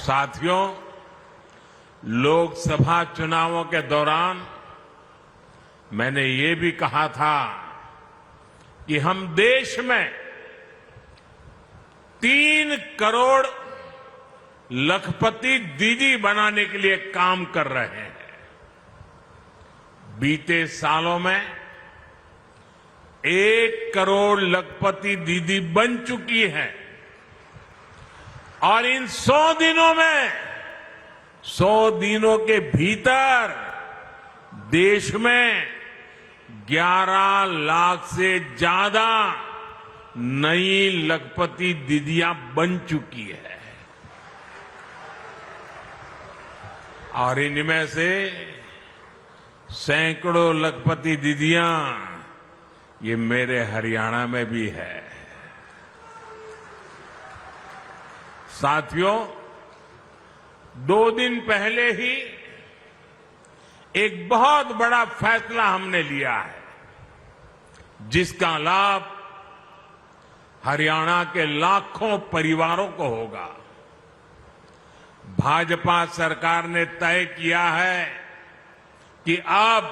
साथियों, लोकसभा चुनावों के दौरान मैंने ये भी कहा था कि हम देश में 3 करोड़ लखपति दीदी बनाने के लिए काम कर रहे हैं। बीते सालों में 1 करोड़ लखपति दीदी बन चुकी है और इन 100 दिनों के भीतर देश में 11 लाख से ज्यादा नई लखपति दीदियां बन चुकी है और इनमें से सैकड़ों लखपति दीदियां ये मेरे हरियाणा में भी है। साथियों, 2 दिन पहले ही एक बहुत बड़ा फैसला हमने लिया है, जिसका लाभ हरियाणा के लाखों परिवारों को होगा। भाजपा सरकार ने तय किया है कि अब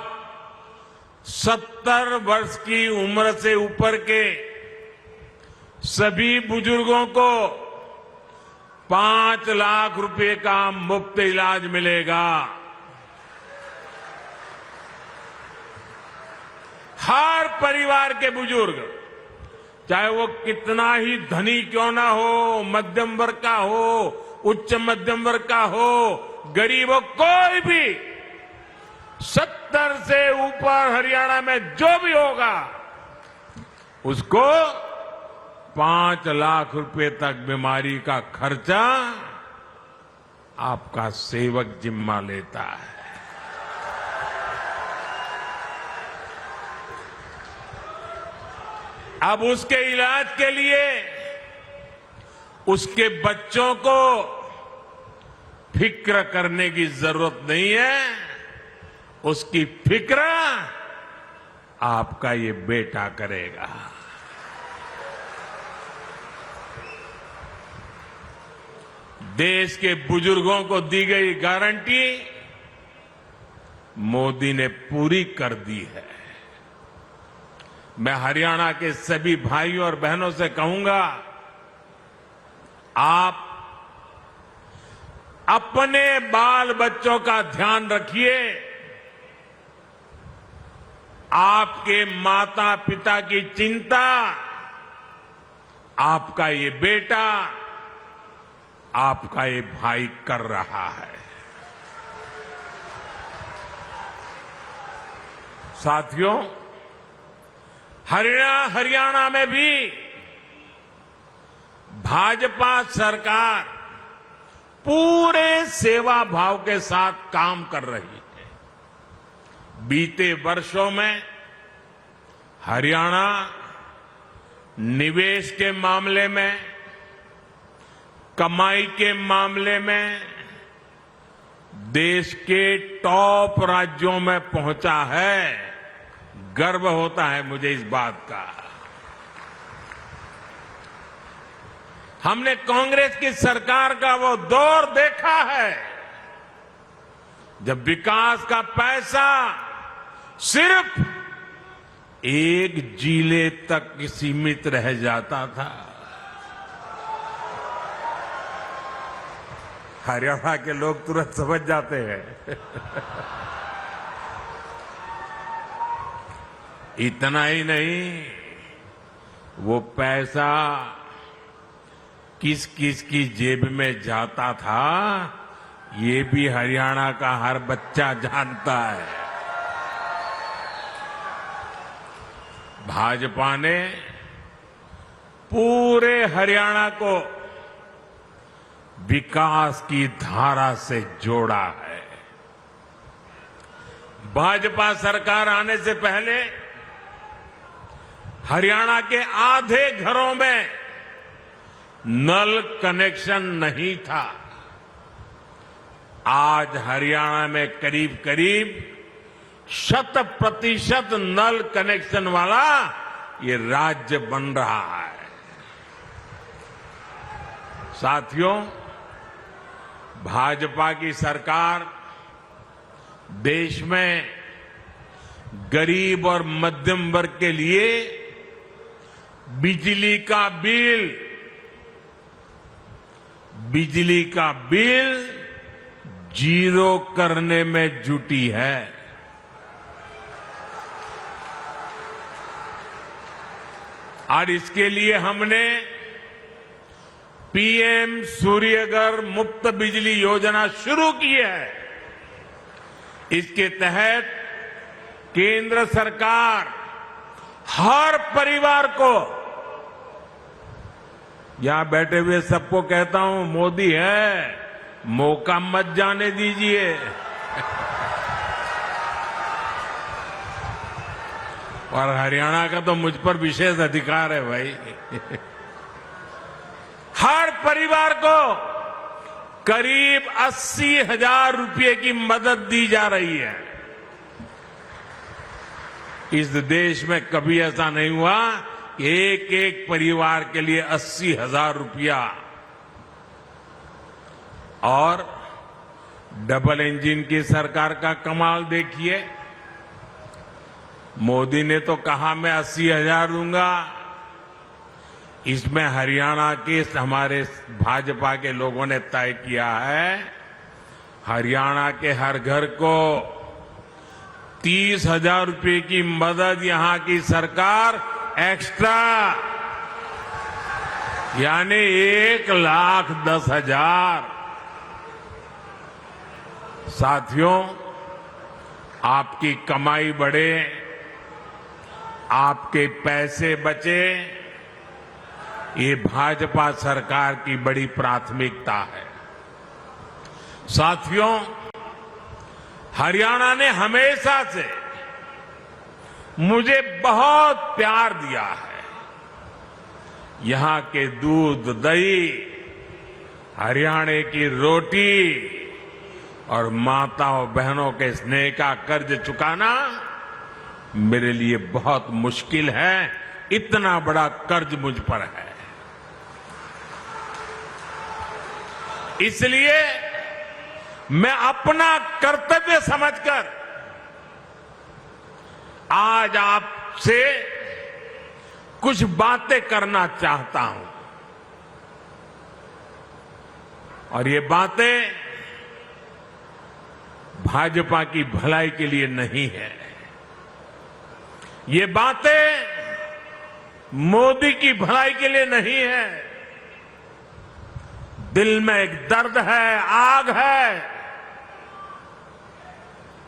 70 वर्ष की उम्र से ऊपर के सभी बुजुर्गों को 5 लाख रुपए का मुफ्त इलाज मिलेगा। हर परिवार के बुजुर्ग, चाहे वो कितना ही धनी क्यों ना हो, मध्यम वर्ग का हो, उच्च मध्यम वर्ग का हो, गरीब हो, कोई भी 70 से ऊपर हरियाणा में जो भी होगा उसको 5 लाख रुपए तक बीमारी का खर्चा आपका सेवक जिम्मा लेता है। अब उसके इलाज के लिए उसके बच्चों को फिक्र करने की जरूरत नहीं है, उसकी फिक्र आपका ये बेटा करेगा। देश के बुजुर्गों को दी गई गारंटी मोदी ने पूरी कर दी है। मैं हरियाणा के सभी भाइयों और बहनों से कहूंगा, आप अपने बाल बच्चों का ध्यान रखिए। आपके माता पिता की चिंता आपका ये बेटा, आपका ये भाई कर रहा है। साथियों, हरियाणा में भी भाजपा सरकार पूरे सेवा भाव के साथ काम कर रही है। बीते वर्षों में हरियाणा निवेश के मामले में, कमाई के मामले में देश के टॉप राज्यों में पहुंचा है। गर्व होता है मुझे इस बात का। हमने कांग्रेस की सरकार का वो दौर देखा है जब विकास का पैसा सिर्फ एक जिले तक सीमित रह जाता था। हरियाणा के लोग तुरंत समझ जाते हैं। इतना ही नहीं, वो पैसा किस किस की जेब में जाता था, ये भी हरियाणा का हर बच्चा जानता है। भाजपा ने पूरे हरियाणा को विकास की धारा से जोड़ा है। भाजपा सरकार आने से पहले हरियाणा के आधे घरों में नल कनेक्शन नहीं था। आज हरियाणा में करीब करीब 100% नल कनेक्शन वाला ये राज्य बन रहा है। साथियों, भाजपा की सरकार देश में गरीब और मध्यम वर्ग के लिए बिजली का बिल जीरो करने में जुटी है। और इसके लिए हमने पीएम सूर्यघर मुफ्त बिजली योजना शुरू की है। इसके तहत केंद्र सरकार हर परिवार को, यहां बैठे हुए सबको कहता हूं, मोदी है, मौका मत जाने दीजिए। और हरियाणा का तो मुझ पर विशेष अधिकार है भाई। हर परिवार को करीब 80,000 रुपये की मदद दी जा रही है। इस देश में कभी ऐसा नहीं हुआ कि एक एक परिवार के लिए 80,000 रुपया। और डबल इंजन की सरकार का कमाल देखिए, मोदी ने तो कहा मैं 80,000 दूंगा, इसमें हरियाणा के हमारे भाजपा के लोगों ने तय किया है हरियाणा के हर घर को 30,000 रुपये की मदद यहां की सरकार एक्स्ट्रा, यानी 1,10,000। साथियों, आपकी कमाई बढ़े, आपके पैसे बचे, ये भाजपा सरकार की बड़ी प्राथमिकता है। साथियों, हरियाणा ने हमेशा से मुझे बहुत प्यार दिया है। यहां के दूध, दही, हरियाणा की रोटी और माताओं बहनों के स्नेह का कर्ज चुकाना मेरे लिए बहुत मुश्किल है। इतना बड़ा कर्ज मुझ पर है। इसलिए मैं अपना कर्तव्य समझकर आज आपसे कुछ बातें करना चाहता हूं। और ये बातें भाजपा की भलाई के लिए नहीं है। ये बातें मोदी की भलाई के लिए नहीं है। दिल में एक दर्द है, आग है।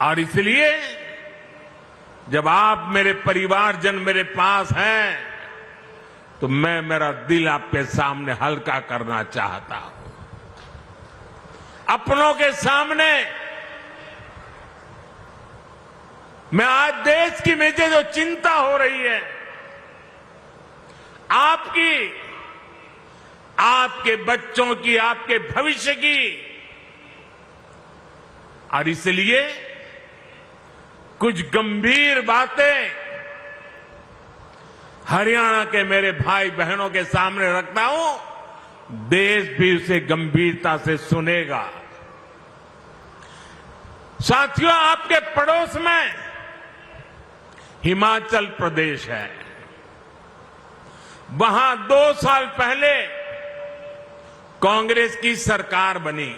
और इसलिए जब आप मेरे परिवारजन मेरे पास हैं तो मैं मेरा दिल आपके सामने हल्का करना चाहता हूं। अपनों के सामने मैं आज देश की मुझे जो चिंता हो रही है, आपके बच्चों की, आपके भविष्य की, और इसलिए कुछ गंभीर बातें हरियाणा के मेरे भाई बहनों के सामने रखता हूं। देश भी उसे गंभीरता से सुनेगा। साथियों, आपके पड़ोस में हिमाचल प्रदेश है। वहां 2 साल पहले कांग्रेस की सरकार बनी,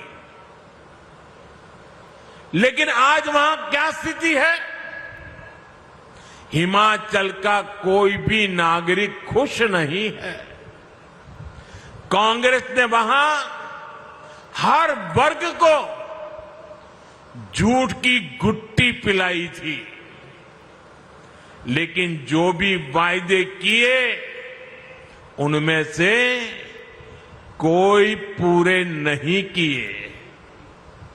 लेकिन आज वहां क्या स्थिति है? हिमाचल का कोई भी नागरिक खुश नहीं है। कांग्रेस ने वहां हर वर्ग को झूठ की घुट्टी पिलाई थी, लेकिन जो भी वायदे किए उनमें से कोई पूरे नहीं किए।